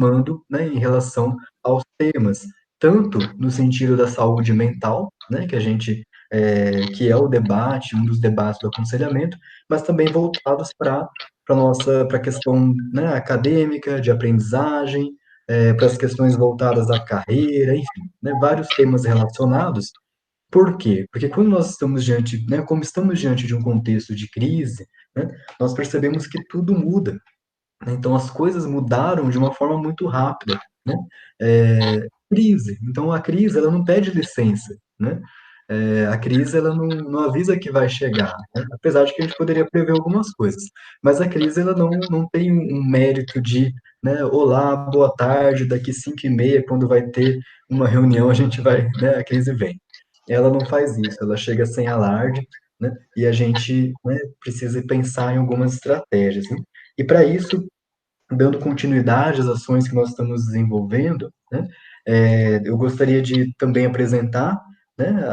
transformando, né, em relação aos temas, tanto no sentido da saúde mental, né, que a gente que é o debate, um dos debates do aconselhamento, mas também voltados para a questão, né, acadêmica, de aprendizagem, para as questões voltadas à carreira, enfim, né, vários temas relacionados. Por quê? Porque quando nós estamos diante, né, como estamos diante de um contexto de crise, né, nós percebemos que tudo muda, né? Então as coisas mudaram de uma forma muito rápida, né? Crise. Então a crise ela não pede licença, né? A crise ela não avisa que vai chegar, né? Apesar de que a gente poderia prever algumas coisas, mas a crise ela não tem um mérito de, né? Olá, boa tarde, daqui 5h30, quando vai ter uma reunião a gente vai, né? A crise vem. Ela não faz isso, ela chega sem alarde, né? E a gente, né, precisa pensar em algumas estratégias, né? E para isso dando continuidade às ações que nós estamos desenvolvendo, né, eu gostaria de também apresentar, né,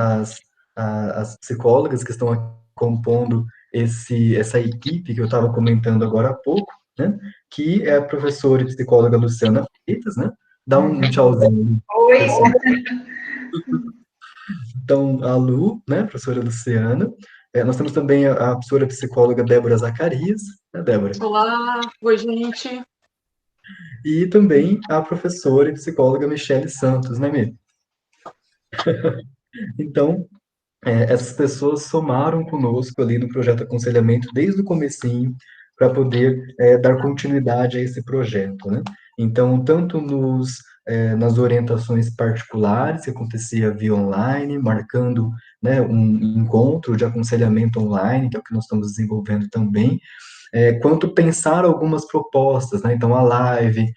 as psicólogas que estão compondo essa equipe que eu estava comentando agora há pouco, né, que é a professora e psicóloga Luciana Freitas, né, dá um tchauzinho, Oi, pessoal. Então, a Lu, né, professora Luciana, nós temos também a professora psicóloga Débora Zacarias, né, Débora? olá, oi, gente. E também a professora e psicóloga Michele Santos, né, Mi? Então, essas pessoas somaram conosco ali no projeto Aconselhamento desde o comecinho para poder dar continuidade a esse projeto, né? Então, tanto nas orientações particulares, que acontecia via online, marcando, né, um encontro de aconselhamento online, que é o que nós estamos desenvolvendo também, quanto pensar algumas propostas, né? Então, a live,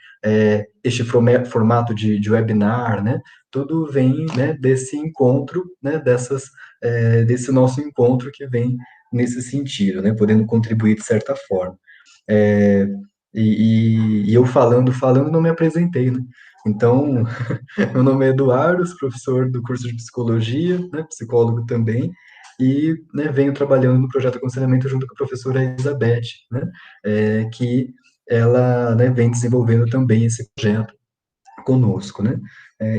este formato de webinar, né? Tudo vem, né, desse encontro, né, desse nosso encontro que vem nesse sentido, né? Podendo contribuir de certa forma. É, e eu falando, não me apresentei, né? Então, meu nome é Eduardo, sou professor do curso de psicologia, né, psicólogo também, e, né, venho trabalhando no projeto Aconselhamento junto com a professora Elizabeth, né, que ela, né, vem desenvolvendo também esse projeto conosco, né.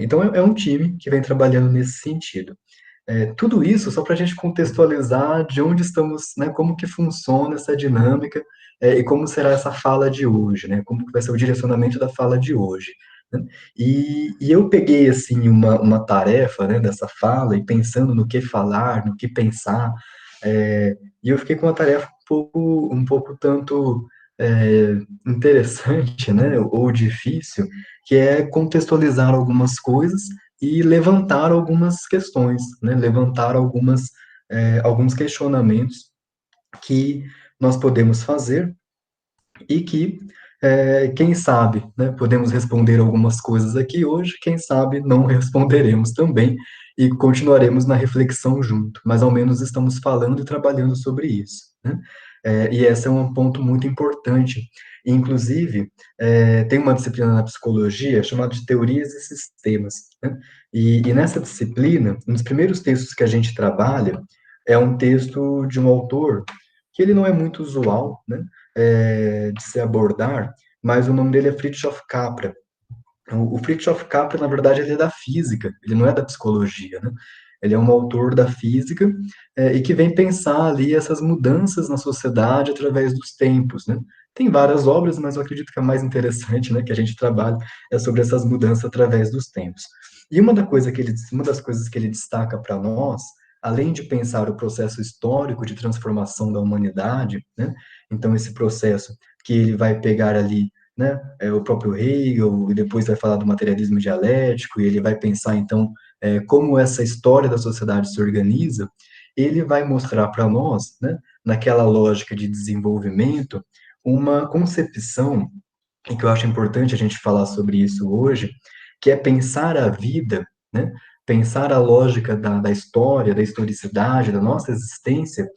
Então, é um time que vem trabalhando nesse sentido. Tudo isso só para a gente contextualizar de onde estamos, né, como que funciona essa dinâmica, e como será essa fala de hoje, né, como que vai ser o direcionamento da fala de hoje, né. E eu peguei, assim, uma tarefa, né, dessa fala e pensando no que falar, no que pensar, e eu fiquei com uma tarefa um pouco tanto interessante, né, ou difícil, que é contextualizar algumas coisas e levantar algumas questões, né? Levantar alguns questionamentos que nós podemos fazer e que, quem sabe, né, podemos responder algumas coisas aqui hoje, quem sabe não responderemos também e continuaremos na reflexão junto, mas ao menos estamos falando e trabalhando sobre isso, né? E esse é um ponto muito importante. Inclusive, tem uma disciplina na psicologia chamada de teorias e sistemas, né? E nessa disciplina, um dos primeiros textos que a gente trabalha é um texto de um autor que ele não é muito usual, né? De se abordar, mas o nome dele é Fritjof Capra. O Fritjof Capra, na verdade, ele é da física, ele não é da psicologia, né? Ele é um autor da física e que vem pensar ali essas mudanças na sociedade através dos tempos, né? Tem várias obras, mas eu acredito que a mais interessante, né, que a gente trabalha é sobre essas mudanças através dos tempos. E uma das coisas que ele destaca para nós, além de pensar o processo histórico de transformação da humanidade, né? Então esse processo que ele vai pegar ali, né, o próprio Hegel, e depois vai falar do materialismo dialético, e ele vai pensar, então, como essa história da sociedade se organiza, ele vai mostrar para nós, né, naquela lógica de desenvolvimento, uma concepção, e que eu acho importante a gente falar sobre isso hoje, que é pensar a vida, né, pensar a lógica da história, da historicidade, da nossa existência,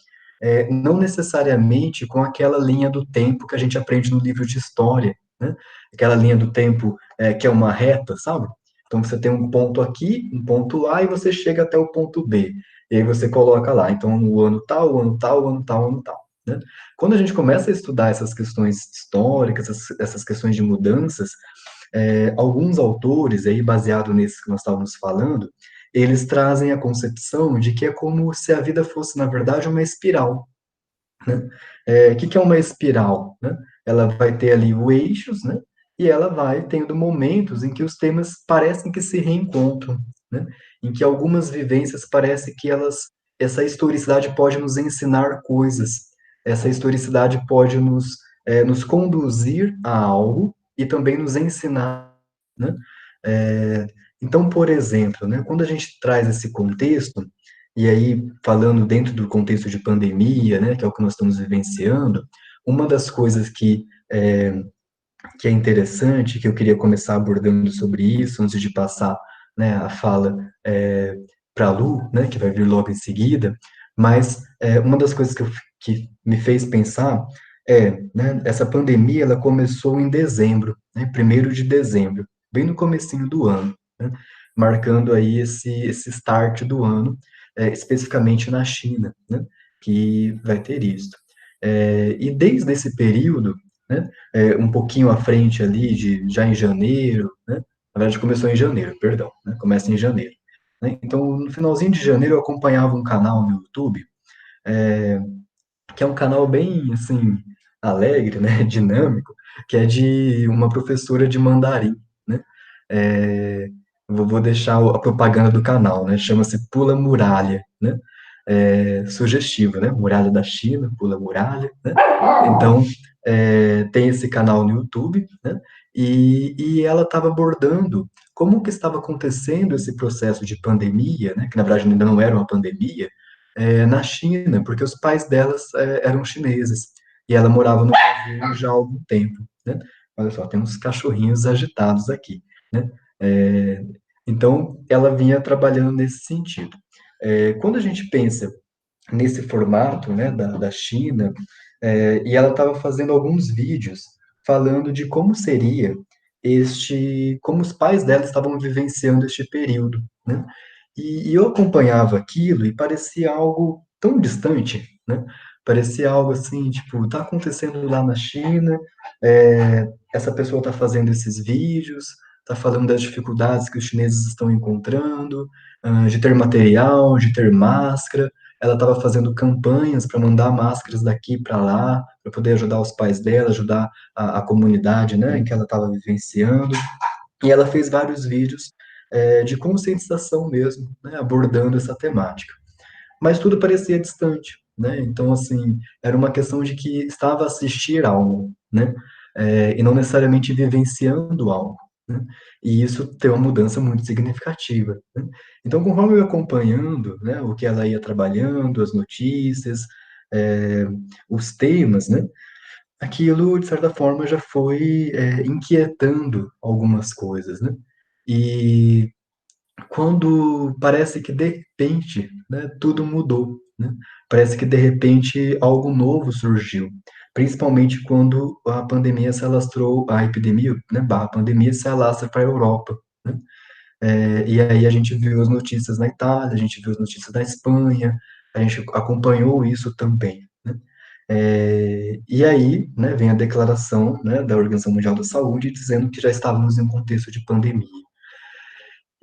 não necessariamente com aquela linha do tempo que a gente aprende no livro de história, né? Aquela linha do tempo que é uma reta, sabe? Então você tem um ponto aqui, um ponto A, e você chega até o ponto B. E aí você coloca lá, então no ano tal, ano tal, ano tal, ano tal. Né? Quando a gente começa a estudar essas questões históricas, essas questões de mudanças, Alguns autores, aí baseado nesse que nós estávamos falando, eles trazem a concepção de que é como se a vida fosse, na verdade, uma espiral, né? Que é uma espiral, né? Ela vai ter ali os eixos, né? E ela vai tendo momentos em que os temas parecem que se reencontram, né? Em que algumas vivências parece que essa historicidade pode nos ensinar coisas, essa historicidade pode nos conduzir a algo e também nos ensinar, né? É, então, por exemplo, né, quando a gente traz esse contexto, e aí, falando dentro do contexto de pandemia, né, que é o que nós estamos vivenciando, uma das coisas que é interessante, que eu queria começar abordando sobre isso, antes de passar, né, a fala para a Lu, né, que vai vir logo em seguida, mas uma das coisas que me fez pensar né, essa pandemia, ela começou em dezembro, né, 1º de dezembro, bem no comecinho do ano, né, marcando aí esse start do ano, especificamente na China, né, que vai ter isso. E desde esse período, né, um pouquinho à frente ali, já em janeiro, né? Na verdade, começou em janeiro, perdão, né? Começa em janeiro. Né? Então, no finalzinho de janeiro, eu acompanhava um canal no YouTube, que é um canal bem, assim, alegre, né? Dinâmico, que é de uma professora de mandarim, né? É, vou deixar a propaganda do canal, né? Chama-se Pula Muralha, né? Sugestivo, né? Muralha da China, Pula Muralha, né? Então, tem esse canal no YouTube, né? E ela estava abordando como que estava acontecendo esse processo de pandemia, né? Que na verdade ainda não era uma pandemia, na China, porque os pais delas eram chineses e ela morava no Brasil já há algum tempo, né? Olha só, tem uns cachorrinhos agitados aqui, né? É, então, ela vinha trabalhando nesse sentido. Quando a gente pensa nesse formato, né, da China, e ela estava fazendo alguns vídeos falando de como seria como os pais dela estavam vivenciando este período, né? E eu acompanhava aquilo e parecia algo tão distante, né? Parecia algo assim, tipo, tá acontecendo lá na China, essa pessoa está fazendo esses vídeos, está falando das dificuldades que os chineses estão encontrando, de ter material, de ter máscara. Ela estava fazendo campanhas para mandar máscaras daqui para lá, para poder ajudar os pais dela, ajudar a comunidade, né, em que ela estava vivenciando. E ela fez vários vídeos de conscientização mesmo, né, abordando essa temática. Mas tudo parecia distante, né? Então, assim, era uma questão de que estava a assistir algo, né? E não necessariamente vivenciando algo, né? E isso tem uma mudança muito significativa, né? Então, conforme eu ia acompanhando, né, o que ela ia trabalhando, as notícias, é, os temas, né? Aquilo, de certa forma, já foi inquietando algumas coisas, né? E quando parece que de repente, né, tudo mudou, né? Parece que de repente algo novo surgiu, principalmente quando a pandemia se alastrou, a epidemia, né, barra pandemia se alastra para a Europa, né? E aí a gente viu as notícias na Itália, a gente viu as notícias da Espanha, a gente acompanhou isso também, né? E aí, né, vem a declaração, né, da Organização Mundial da Saúde dizendo que já estávamos em um contexto de pandemia.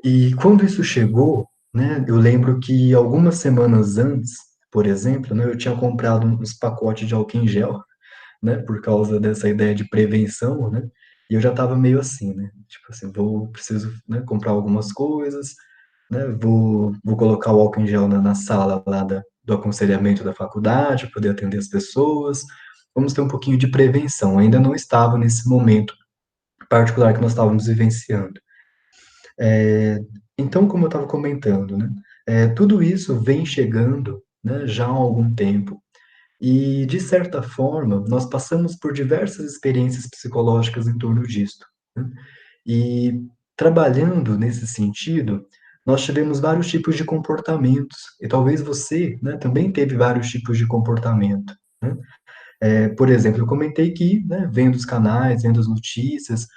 E quando isso chegou, né, eu lembro que algumas semanas antes, por exemplo, né, eu tinha comprado uns pacotes de álcool em gel, né, por causa dessa ideia de prevenção, né, e eu já estava meio assim, né, tipo assim, preciso, né, comprar algumas coisas, né, vou colocar o álcool em gel na sala lá do aconselhamento da faculdade, para poder atender as pessoas, vamos ter um pouquinho de prevenção. Ainda não estava nesse momento particular que nós estávamos vivenciando. É, então, como eu estava comentando, né, tudo isso vem chegando, né, já há algum tempo. E, de certa forma, nós passamos por diversas experiências psicológicas em torno disto, né? E, trabalhando nesse sentido, nós tivemos vários tipos de comportamentos. E talvez você, né, também teve vários tipos de comportamento, né? Por exemplo, eu comentei que, né, vendo os canais, vendo as notícias,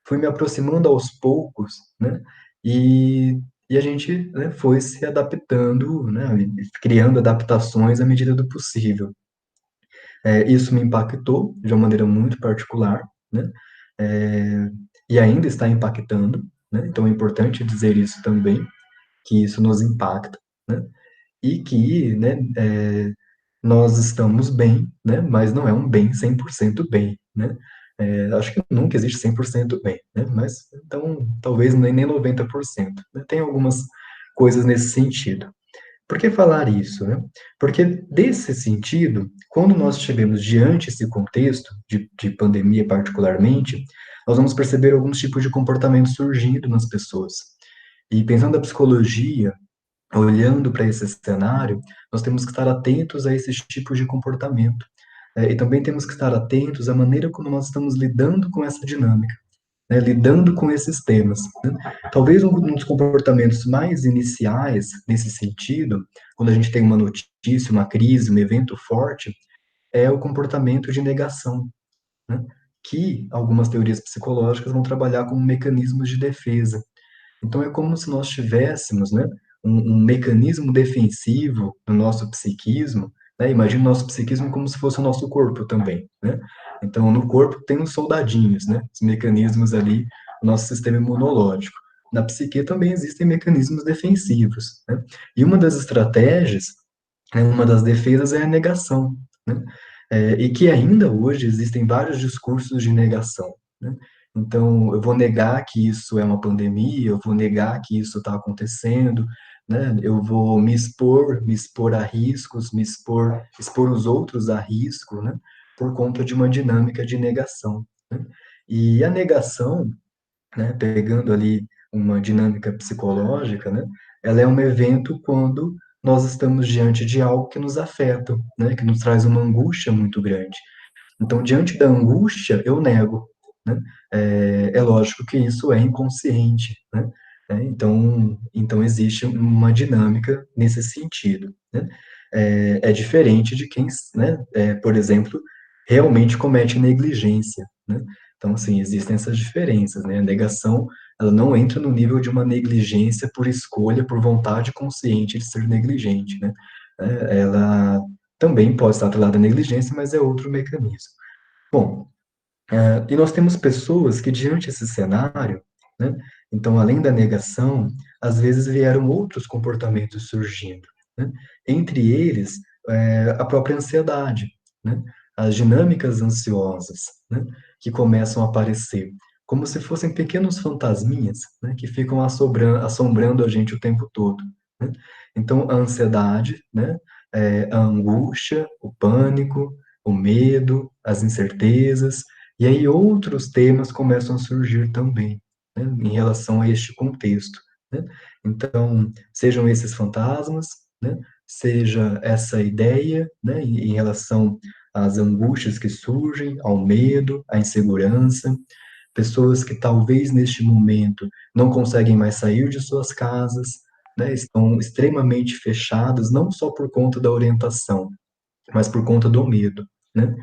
fui me aproximando aos poucos, né, e a gente, né, foi se adaptando, né, e criando adaptações à medida do possível. Isso me impactou de uma maneira muito particular, né, e ainda está impactando, né? Então é importante dizer isso também, que isso nos impacta, né? E que, né, nós estamos bem, né? Mas não é um bem 100% bem, né? Acho que nunca existe 100% bem, né? Mas, então, talvez nem 90%, né? Tem algumas coisas nesse sentido. Por que falar isso, né? Porque, desse sentido, quando nós estivemos diante desse contexto, de pandemia particularmente, nós vamos perceber alguns tipos de comportamento surgindo nas pessoas. E pensando na psicologia, olhando para esse cenário, nós temos que estar atentos a esses tipos de comportamento. E também temos que estar atentos à maneira como nós estamos lidando com essa dinâmica, né, lidando com esses temas, né? Talvez um dos comportamentos mais iniciais nesse sentido, quando a gente tem uma notícia, uma crise, um evento forte, é o comportamento de negação, né? Que algumas teorias psicológicas vão trabalhar como mecanismos de defesa. Então é como se nós tivéssemos, né, um mecanismo defensivo no nosso psiquismo, né? Imagina o nosso psiquismo como se fosse o nosso corpo também, né? Então no corpo tem os soldadinhos, né? Os mecanismos ali, o nosso sistema imunológico. Na psique também existem mecanismos defensivos, né? E uma das estratégias, né, uma das defesas é a negação, né? E que ainda hoje existem vários discursos de negação, né? Então, eu vou negar que isso é uma pandemia, eu vou negar que isso está acontecendo, né? Eu vou me expor a riscos, expor os outros a risco, né? Por conta de uma dinâmica de negação, né? E a negação, né, pegando ali uma dinâmica psicológica, né, ela é um evento quando nós estamos diante de algo que nos afeta, né, que nos traz uma angústia muito grande. Então, diante da angústia, eu nego, né? É lógico que isso é inconsciente, né? Então existe uma dinâmica nesse sentido, né? É diferente de quem, né, por exemplo, realmente comete negligência, né? Então, assim, existem essas diferenças, né? A negação, ela não entra no nível de uma negligência por escolha, por vontade consciente de ser negligente, né? Ela também pode estar atrelada à negligência, mas é outro mecanismo. Bom, e nós temos pessoas que, diante desse cenário, né, então, além da negação, às vezes vieram outros comportamentos surgindo, né? Entre eles, a própria ansiedade, né? As dinâmicas ansiosas, né, que começam a aparecer, como se fossem pequenos fantasminhas, né, que ficam assombrando a gente o tempo todo, né? Então, a ansiedade, né, a angústia, o pânico, o medo, as incertezas, e aí outros temas começam a surgir também, né, em relação a este contexto, né? Então, sejam esses fantasmas, né, seja essa ideia, né, em relação às angústias que surgem, ao medo, à insegurança, pessoas que talvez neste momento não conseguem mais sair de suas casas, né, estão extremamente fechadas, não só por conta da orientação, mas por conta do medo, né?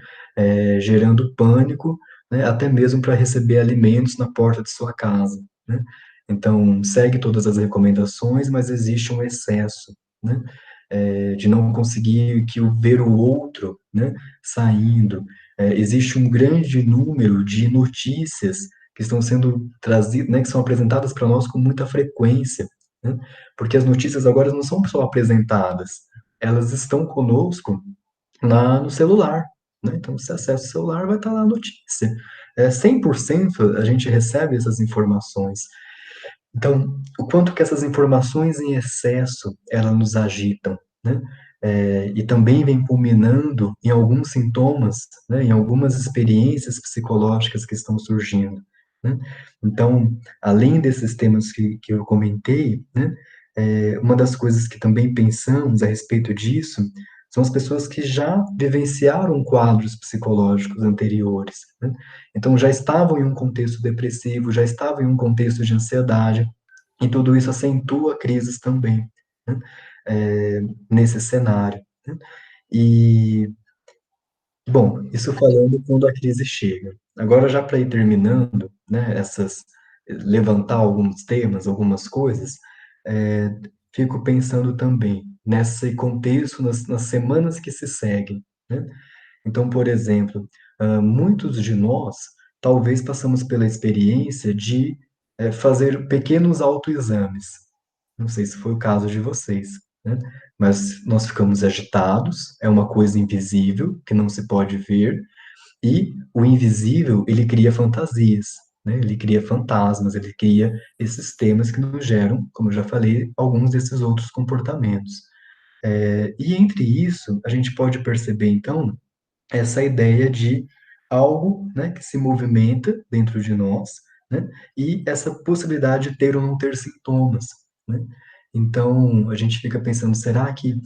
Gerando pânico, né? Até mesmo para receber alimentos na porta de sua casa, né? Então, segue todas as recomendações, mas existe um excesso, né? De não conseguir ver o outro, né? Saindo. Existe um grande número de notícias que estão sendo trazidas, né? Que são apresentadas para nós com muita frequência, né? Porque as notícias agora não são só apresentadas, elas estão conosco no celular, né? Então, se acessa o celular, vai estar lá a notícia. 100% a gente recebe essas informações. Então, o quanto que essas informações em excesso, elas nos agitam, né? E também vem culminando em alguns sintomas, né? Em algumas experiências psicológicas que estão surgindo, né? Então, além desses temas que eu comentei, né? Uma das coisas que também pensamos a respeito disso são as pessoas que já vivenciaram quadros psicológicos anteriores, né? Então, já estavam em um contexto depressivo, já estavam em um contexto de ansiedade, e tudo isso acentua crises também, né? É, nesse cenário, né? E, bom, isso falando quando a crise chega. Agora, já para ir terminando, né, levantar alguns temas, algumas coisas, é, fico pensando também nesse contexto, nas semanas que se seguem, né? Então, por exemplo, muitos de nós talvez passamos pela experiência de fazer pequenos autoexames. Não sei se foi o caso de vocês, né? Mas nós ficamos agitados, é uma coisa invisível que não se pode ver, e o invisível, ele cria fantasias, né? Ele cria fantasmas, ele cria esses temas que nos geram, como eu já falei, alguns desses outros comportamentos. E entre isso, a gente pode perceber, então, essa ideia de algo, né, que se movimenta dentro de nós, né, e essa possibilidade de ter ou não ter sintomas, né? Então, a gente fica pensando, será que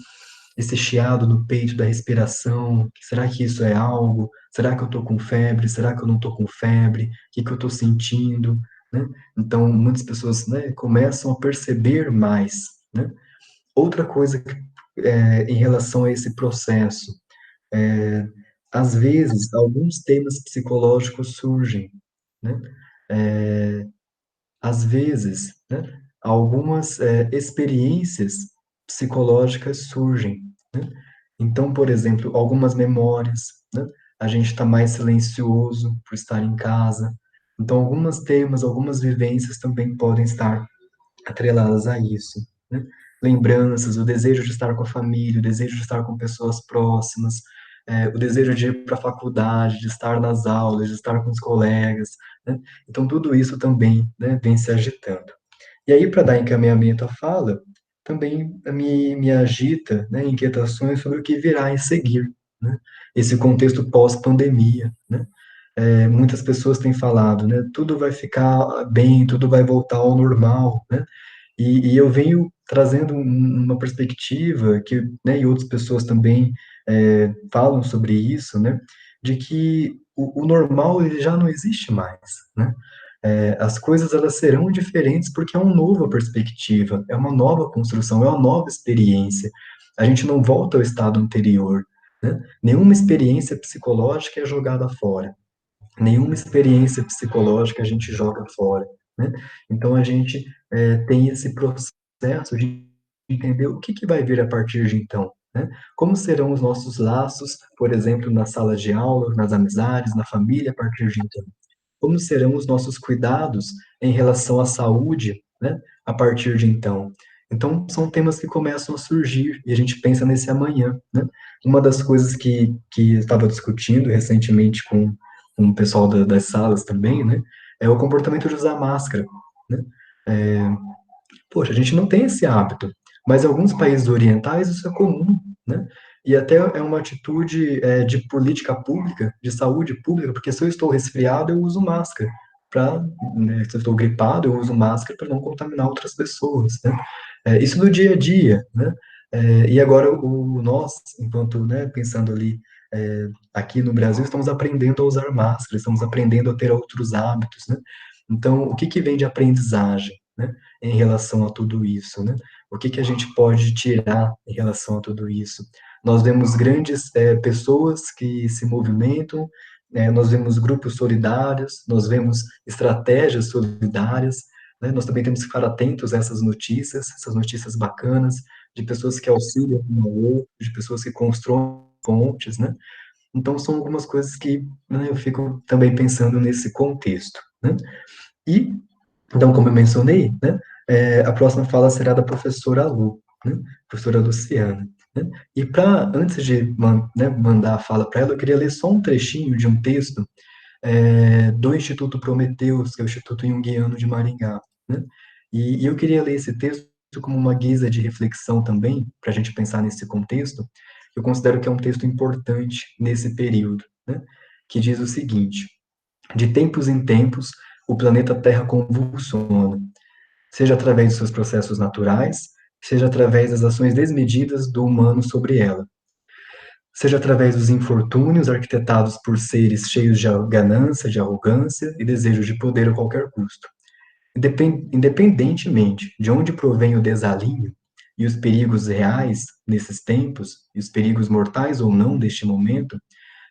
esse chiado no peito da respiração, será que isso é algo? Será que eu estou com febre? Será que eu não estou com febre? O que que eu estou sentindo? Né? Então, muitas pessoas, né, começam a perceber mais, né? Outra coisa em relação a esse processo, é, às vezes, alguns temas psicológicos surgem, né? Às vezes, né, algumas experiências psicológicas surgem, né? Então, por exemplo, algumas memórias, né? A gente está mais silencioso por estar em casa. Então, alguns temas, algumas vivências também podem estar atreladas a isso, né? Lembranças, o desejo de estar com a família, o desejo de estar com pessoas próximas, o desejo de ir para a faculdade, de estar nas aulas, de estar com os colegas, né? Então, tudo isso também, né, vem se agitando. E aí, para dar encaminhamento à fala, também me agita, né, inquietações sobre o que virá em seguir, né? Esse contexto pós-pandemia, né? Muitas pessoas têm falado, né, tudo vai ficar bem, tudo vai voltar ao normal, né? E eu venho trazendo uma perspectiva que, né, e outras pessoas também falam sobre isso, né, de que o normal ele já não existe mais, né? As coisas elas serão diferentes porque é uma nova perspectiva, é uma nova construção, é uma nova experiência. A gente não volta ao estado anterior, né? Nenhuma experiência psicológica é jogada fora. Nenhuma experiência psicológica a gente joga fora, né? Então a gente tem esse processo de entender o que que vai vir a partir de então, né? Como serão os nossos laços, por exemplo, na sala de aula, nas amizades, na família a partir de então? Como serão os nossos cuidados em relação à saúde, né, a partir de então? Então, são temas que começam a surgir e a gente pensa nesse amanhã, né? Uma das coisas que eu estava discutindo recentemente com o pessoal das salas também, né, é o comportamento de usar máscara, né? É, Poxa, a gente não tem esse hábito, mas em alguns países orientais isso é comum, né? E até é uma atitude de política pública, de saúde pública, porque se eu estou resfriado, eu uso máscara. Né, se eu estou gripado, eu uso máscara para não contaminar outras pessoas, né? Isso no dia a dia, né? E agora nós, enquanto, né, pensando ali aqui no Brasil, estamos aprendendo a usar máscara, estamos aprendendo a ter outros hábitos, né? Então, o que que vem de aprendizagem, né? Em relação a tudo isso, né? O que que a gente pode tirar em relação a tudo isso? Nós vemos grandes pessoas que se movimentam, nós vemos grupos solidários, nós vemos estratégias solidárias, né? Nós também temos que ficar atentos a essas notícias bacanas, de pessoas que auxiliam um ao outro, de pessoas que constroem pontes, né? Então, são algumas coisas que, né, eu fico também pensando nesse contexto, né? E então, como eu mencionei, né, a próxima fala será da professora Lu, né, professora Luciana. Né? E antes de né, mandar a fala para ela, eu queria ler só um trechinho de um texto do Instituto Prometeus, que é o Instituto Junguiano de Maringá. Né? E eu queria ler esse texto como uma guisa de reflexão também, para a gente pensar nesse contexto, que eu considero que é um texto importante nesse período, né? Que diz o seguinte: de tempos em tempos, o planeta Terra convulsiona, seja através dos seus processos naturais, seja através das ações desmedidas do humano sobre ela, seja através dos infortúnios arquitetados por seres cheios de ganância, de arrogância e desejo de poder a qualquer custo. Independentemente de onde provém o desalinho e os perigos reais nesses tempos, e os perigos mortais ou não deste momento,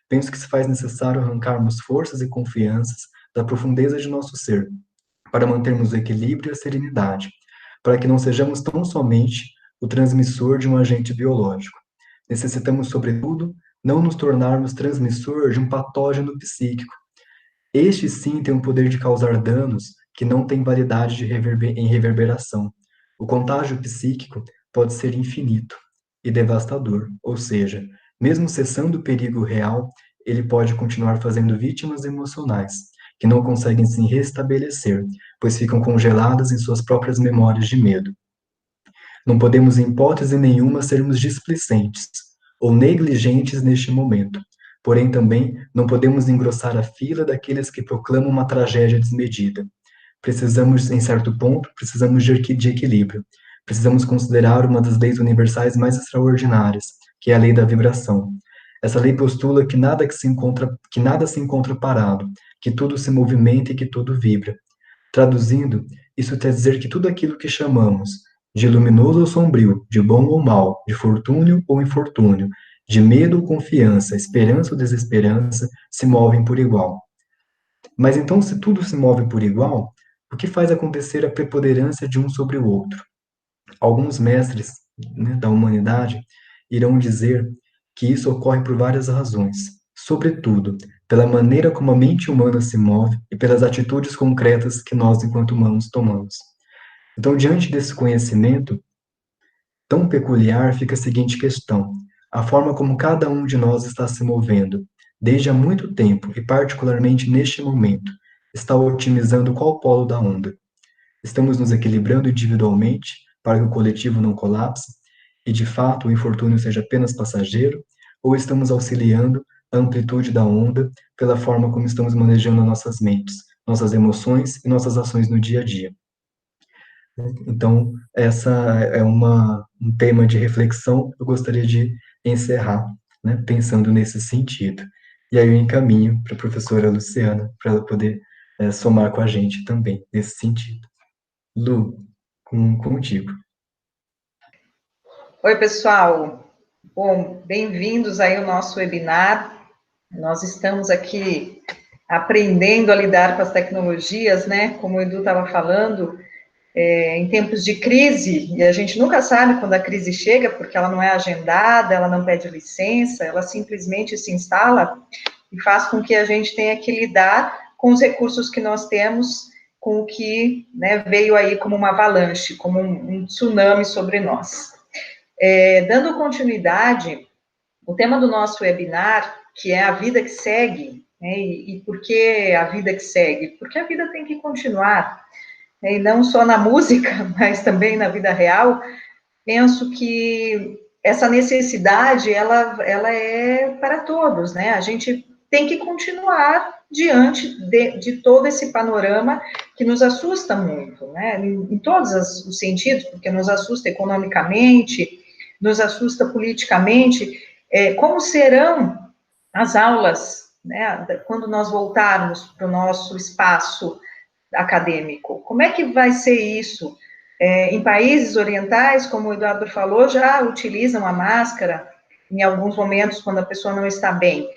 penso que se faz necessário arrancarmos forças e confianças da profundeza de nosso ser, para mantermos o equilíbrio e a serenidade, para que não sejamos tão somente o transmissor de um agente biológico. Necessitamos, sobretudo, não nos tornarmos transmissor de um patógeno psíquico, Este sim tem o poder de causar danos que não têm validade em reverberação. O contágio psíquico pode ser infinito e devastador, ou seja, mesmo cessando o perigo real, ele pode continuar fazendo vítimas emocionais, que não conseguem se restabelecer, pois ficam congeladas em suas próprias memórias de medo. Não podemos, em hipótese nenhuma, sermos displicentes ou negligentes neste momento. Porém, também não podemos engrossar a fila daqueles que proclamam uma tragédia desmedida. Precisamos, em certo ponto, precisamos de equilíbrio. Precisamos considerar uma das leis universais mais extraordinárias, que é a lei da vibração. Essa lei postula que nada se encontra parado, que tudo se movimenta e que tudo vibra. Traduzindo, isso quer dizer que tudo aquilo que chamamos de luminoso ou sombrio, de bom ou mal, de fortúnio ou infortúnio, de medo ou confiança, esperança ou desesperança, se movem por igual. Mas então, se tudo se move por igual, o que faz acontecer a preponderância de um sobre o outro? Alguns mestres, né, da humanidade irão dizer que isso ocorre por várias razões, sobretudo pela maneira como a mente humana se move e pelas atitudes concretas que nós, enquanto humanos, tomamos. Então, diante desse conhecimento tão peculiar, fica a seguinte questão: a forma como cada um de nós está se movendo, desde há muito tempo e particularmente neste momento, está otimizando qual polo da onda? Estamos nos equilibrando individualmente para que o coletivo não colapse e, de fato, o infortúnio seja apenas passageiro? Ou estamos auxiliando a amplitude da onda pela forma como estamos manejando nossas mentes, nossas emoções e nossas ações no dia a dia? Então, essa é um tema de reflexão que eu gostaria de encerrar, né, pensando nesse sentido. E aí eu encaminho para a professora Luciana, para ela poder somar com a gente também, nesse sentido. Lu, contigo. Oi, pessoal. Bom, bem-vindos aí ao nosso webinar. Nós estamos aqui aprendendo a lidar com as tecnologias, né? Como o Edu estava falando, em tempos de crise, e a gente nunca sabe quando a crise chega, porque ela não é agendada, ela não pede licença, ela simplesmente se instala e faz com que a gente tenha que lidar com os recursos que nós temos, com o que, né, veio aí como uma avalanche, como um tsunami sobre nós. Dando continuidade, o tema do nosso webinar, que é a vida que segue, né, e por que a vida que segue? Porque a vida tem que continuar, né, e não só na música, mas também na vida real. Penso que essa necessidade, ela é para todos, né? A gente tem que continuar diante de todo esse panorama que nos assusta muito, né? Em todos os sentidos, porque nos assusta economicamente, nos assusta politicamente. Como serão as aulas, né, quando nós voltarmos para o nosso espaço acadêmico? Como é que vai ser isso? Em países orientais, como o Eduardo falou, já utilizam a máscara em alguns momentos quando a pessoa não está bem.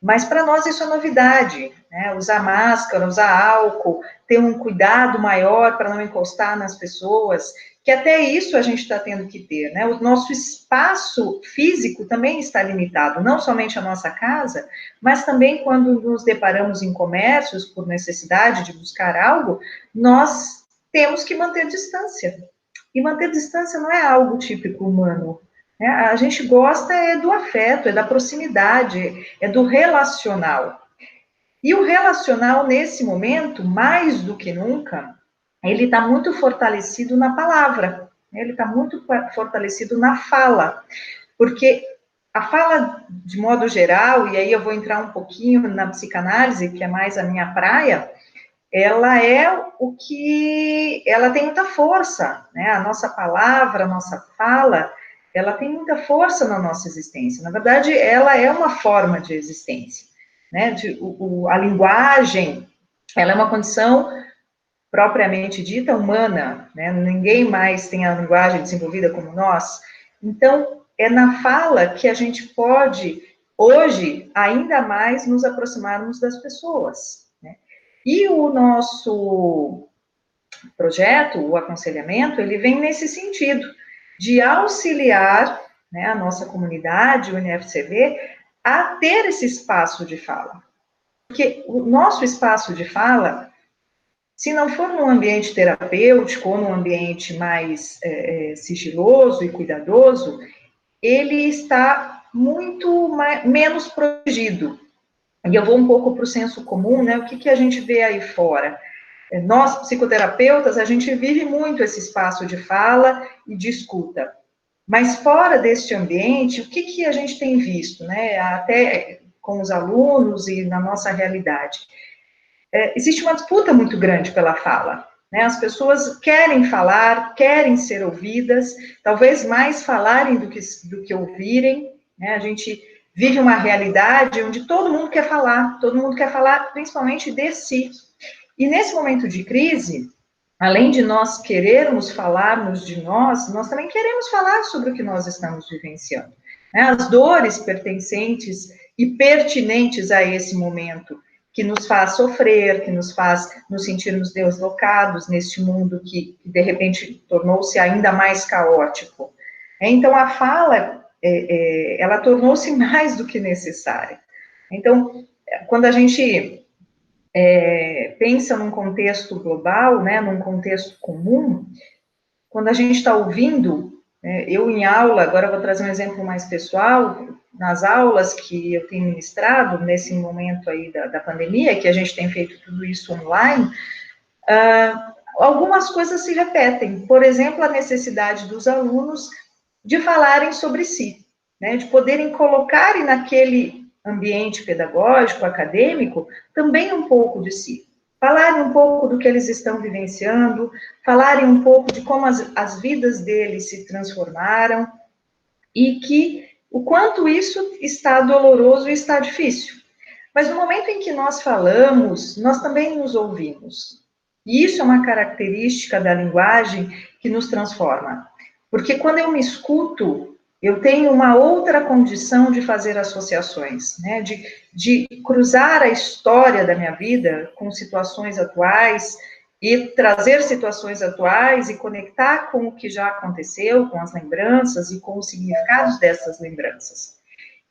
Mas para nós isso é novidade, né? Usar máscara, usar álcool, ter um cuidado maior para não encostar nas pessoas, que até isso a gente está tendo que ter, né? O nosso espaço físico também está limitado, não somente a nossa casa, mas também quando nos deparamos em comércios por necessidade de buscar algo, nós temos que manter distância. E manter distância não é algo típico humano. Né? A gente gosta do afeto, da proximidade, do relacional. E o relacional, nesse momento, mais do que nunca, ele está muito fortalecido na palavra, ele está muito fortalecido na fala, porque a fala, de modo geral, e aí eu vou entrar um pouquinho na psicanálise, que é mais a minha praia, ela é o que, ela tem muita força, né? A nossa palavra, a nossa fala, ela tem muita força na nossa existência. Na verdade, ela é uma forma de existência, né? A linguagem, ela é uma condição propriamente dita humana, né? Ninguém mais tem a linguagem desenvolvida como nós. Então, é na fala que a gente pode, hoje, ainda mais nos aproximarmos das pessoas. E o nosso projeto, o aconselhamento, ele vem nesse sentido, de auxiliar, né, a nossa comunidade, o NFCB, a ter esse espaço de fala. Porque o nosso espaço de fala, se não for num ambiente terapêutico ou num ambiente mais sigiloso e cuidadoso, ele está muito menos protegido. E eu vou um pouco para o senso comum, né? O que, que a gente vê aí fora? Nós, psicoterapeutas, a gente vive muito esse espaço de fala e de escuta. Mas fora deste ambiente, o que, que a gente tem visto, né? Até com os alunos e na nossa realidade. Existe uma disputa muito grande pela fala. Né? As pessoas querem falar, querem ser ouvidas, talvez mais falarem do que ouvirem. Né? A gente vive uma realidade onde todo mundo quer falar principalmente de si. E nesse momento de crise, além de nós querermos falarmos de nós, nós também queremos falar sobre o que nós estamos vivenciando. Né? As dores pertencentes e pertinentes a esse momento, que nos faz sofrer, que nos faz nos sentirmos deslocados neste mundo que de repente tornou-se ainda mais caótico. Então, a fala, ela tornou-se mais do que necessária. Então, quando a gente pensa num contexto global, né, num contexto comum, quando a gente está ouvindo, né, eu em aula, agora eu vou trazer um exemplo mais pessoal, nas aulas que eu tenho ministrado, nesse momento aí da pandemia, que a gente tem feito tudo isso online, algumas coisas se repetem. Por exemplo, a necessidade dos alunos de falarem sobre si, né, de poderem colocar naquele ambiente pedagógico, acadêmico, também um pouco de si. Falarem um pouco do que eles estão vivenciando, falarem um pouco de como as vidas deles se transformaram e que o quanto isso está doloroso e está difícil. Mas no momento em que nós falamos, nós também nos ouvimos. E isso é uma característica da linguagem que nos transforma. Porque quando eu me escuto, eu tenho uma outra condição de fazer associações, né? De cruzar a história da minha vida com situações atuais e trazer situações atuais e conectar com o que já aconteceu, com as lembranças e com os significados dessas lembranças.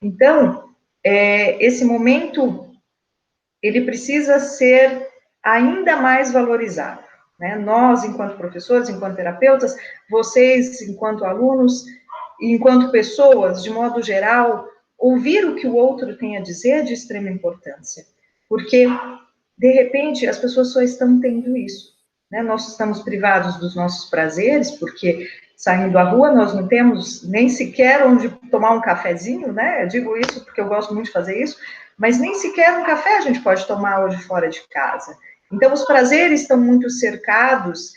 Então, esse momento, ele precisa ser ainda mais valorizado. Né? Nós, enquanto professores, enquanto terapeutas, vocês, enquanto alunos, enquanto pessoas, de modo geral, ouvir o que o outro tem a dizer é de extrema importância. Porque, de repente, as pessoas só estão tendo isso. Né? Nós estamos privados dos nossos prazeres, porque saindo à rua nós não temos nem sequer onde tomar um cafezinho, né? Eu digo isso porque eu gosto muito de fazer isso, mas nem sequer um café a gente pode tomar hoje fora de casa. Então, os prazeres estão muito cercados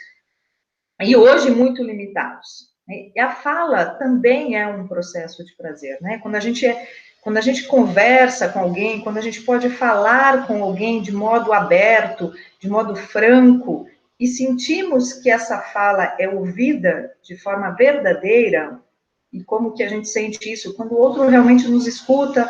e hoje muito limitados. E a fala também é um processo de prazer, né? Quando a gente conversa com alguém, quando a gente pode falar com alguém de modo aberto, de modo franco, e sentimos que essa fala é ouvida de forma verdadeira, e como que a gente sente isso? Quando o outro realmente nos escuta,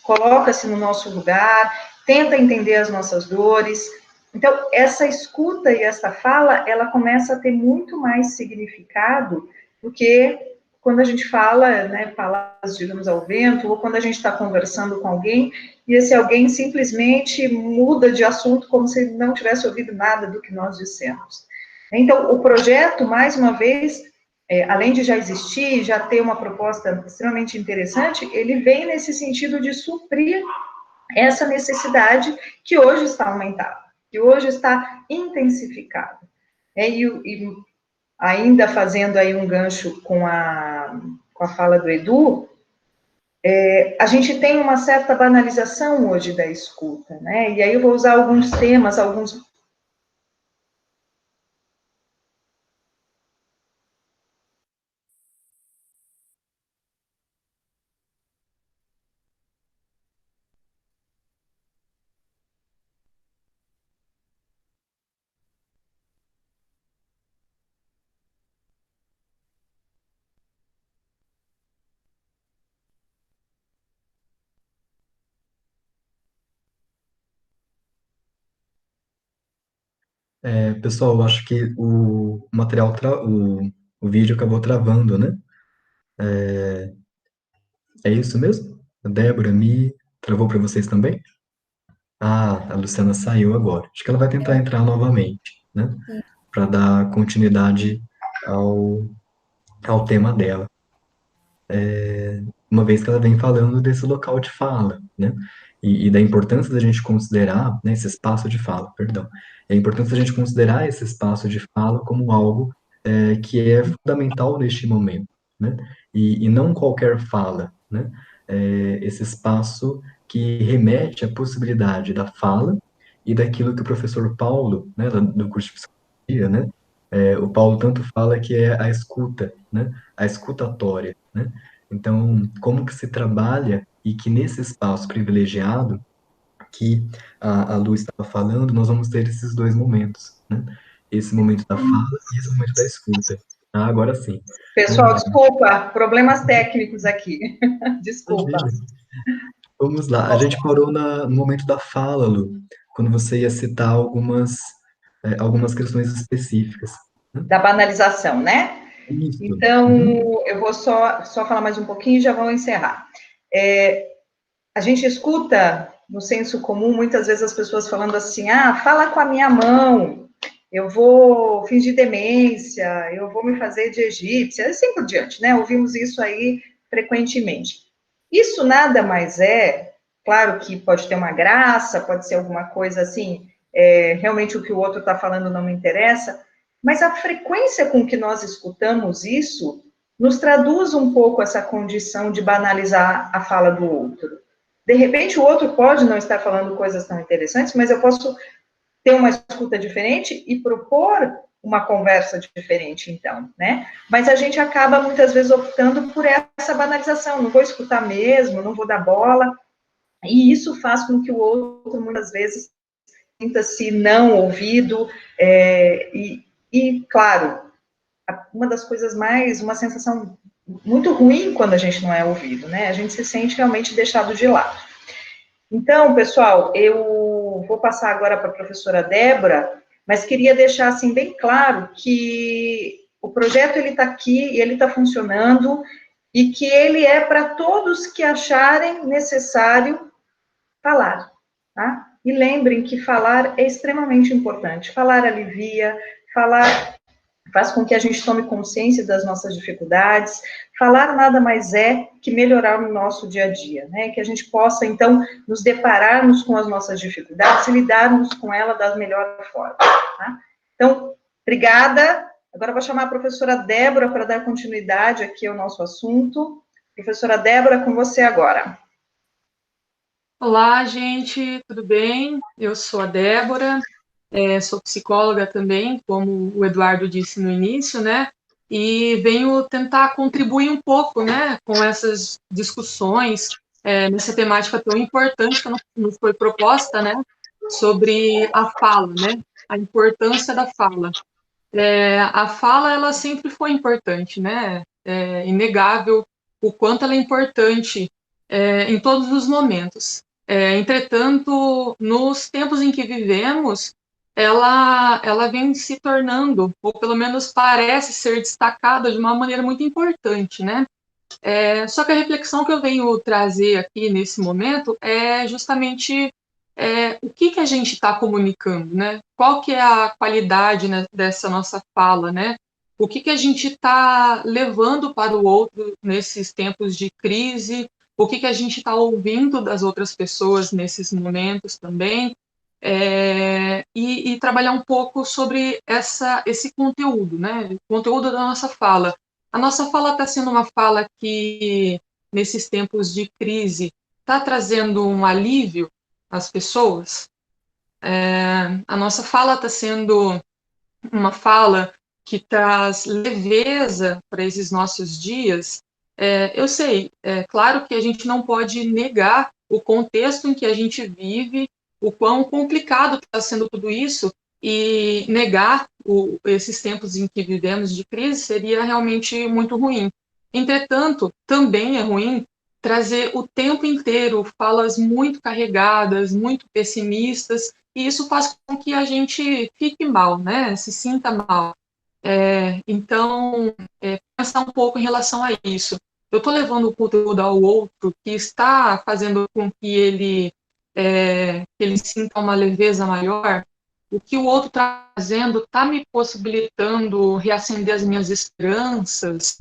coloca-se no nosso lugar, tenta entender as nossas dores. Então, essa escuta e essa fala, ela começa a ter muito mais significado do que quando a gente fala, né, palavras, digamos, ao vento, ou quando a gente está conversando com alguém, e esse alguém simplesmente muda de assunto como se não tivesse ouvido nada do que nós dissemos. Então, o projeto, mais uma vez, além de já existir, já ter uma proposta extremamente interessante, ele vem nesse sentido de suprir essa necessidade que hoje está aumentada, que hoje está intensificada. E ainda fazendo aí um gancho com a fala do Edu, a gente tem uma certa banalização hoje da escuta, né? E aí eu vou usar alguns temas, alguns. Pessoal, eu acho que o material, o vídeo acabou travando, né? É isso mesmo? A Débora, Mi, travou para vocês também? Ah, a Luciana saiu agora. Acho que ela vai tentar entrar novamente, né? Para dar continuidade ao, ao tema dela. Uma vez que ela vem falando desse local de fala, né? E da importância da gente considerar, né, esse espaço de fala, perdão. É a importância da gente considerar esse espaço de fala como algo que é fundamental neste momento, né? E não qualquer fala, né? Esse espaço que remete à possibilidade da fala e daquilo que o professor Paulo, né, do curso de psicologia, né? O Paulo tanto fala que é a escuta, né? A escutatória, né? Então, como que se trabalha e que nesse espaço privilegiado que a Lu estava falando, nós vamos ter esses dois momentos, né? Esse momento da fala e esse momento da escuta. Ah, agora sim. Vamos Pessoal, lá. desculpa, problemas técnicos aqui. Desculpa. Imagina. Vamos lá. A gente parou no momento da fala, Lu, quando você ia citar algumas questões específicas, né? Da banalização, né? Isso. Então, Uhum. eu vou só falar mais um pouquinho e já vou encerrar. A gente escuta no senso comum muitas vezes as pessoas falando assim: ah, fala com a minha mão, eu vou fingir demência, eu vou me fazer de egípcia, assim por diante, né? Ouvimos isso aí frequentemente. Isso nada mais é, claro que pode ter uma graça, pode ser alguma coisa assim, realmente o que o outro está falando não me interessa, mas a frequência com que nós escutamos isso nos traduz um pouco essa condição de banalizar a fala do outro. De repente, o outro pode não estar falando coisas tão interessantes, mas eu posso ter uma escuta diferente e propor uma conversa diferente, então, né? Mas a gente acaba muitas vezes optando por essa banalização, não vou escutar mesmo, não vou dar bola, e isso faz com que o outro muitas vezes sinta-se não ouvido, claro, uma das coisas mais, uma sensação muito ruim quando a gente não é ouvido, né? A gente se sente realmente deixado de lado. Então, pessoal, eu vou passar agora para a professora Débora, mas queria deixar assim bem claro que o projeto ele está aqui e ele está funcionando e que ele é para todos que acharem necessário falar, tá? E lembrem que falar é extremamente importante. Falar alivia, falar faz com que a gente tome consciência das nossas dificuldades. Falar nada mais é que melhorar o nosso dia a dia, né? Que a gente possa, então, nos depararmos com as nossas dificuldades e lidarmos com ela da melhor forma, tá? Então, obrigada. Agora eu vou chamar a professora Débora para dar continuidade aqui ao nosso assunto. Professora Débora, com você agora. Olá, gente, tudo bem? Eu sou a Débora, sou psicóloga também, como o Eduardo disse no início, né? E venho tentar contribuir um pouco, né, com essas discussões, nessa temática tão importante que nos foi proposta, né, sobre a fala, né? A importância da fala. A fala, ela sempre foi importante, né? É inegável o quanto ela é importante em todos os momentos. Entretanto, nos tempos em que vivemos, ela vem se tornando, ou pelo menos parece ser destacada de uma maneira muito importante, né? Só que a reflexão que eu venho trazer aqui nesse momento é justamente o que a gente está comunicando, né? Qual que é a qualidade, né, dessa nossa fala, né? O que a gente está levando para o outro nesses tempos de crise? O que a gente está ouvindo das outras pessoas nesses momentos também? E trabalhar um pouco sobre esse conteúdo, né? O conteúdo da nossa fala. A nossa fala está sendo uma fala que, nesses tempos de crise, está trazendo um alívio às pessoas. A nossa fala está sendo uma fala que traz leveza para esses nossos dias. Eu sei, é claro que a gente não pode negar o contexto em que a gente vive, o quão complicado está sendo tudo isso, e negar esses tempos em que vivemos de crise seria realmente muito ruim. Entretanto, também é ruim trazer o tempo inteiro falas muito carregadas, muito pessimistas, e isso faz com que a gente fique mal, né? Se sinta mal. Então, pensar um pouco em relação a isso. Eu estou levando o conteúdo ao outro que está fazendo com que ele que ele sinta uma leveza maior, o que o outro está fazendo está me possibilitando reacender as minhas esperanças,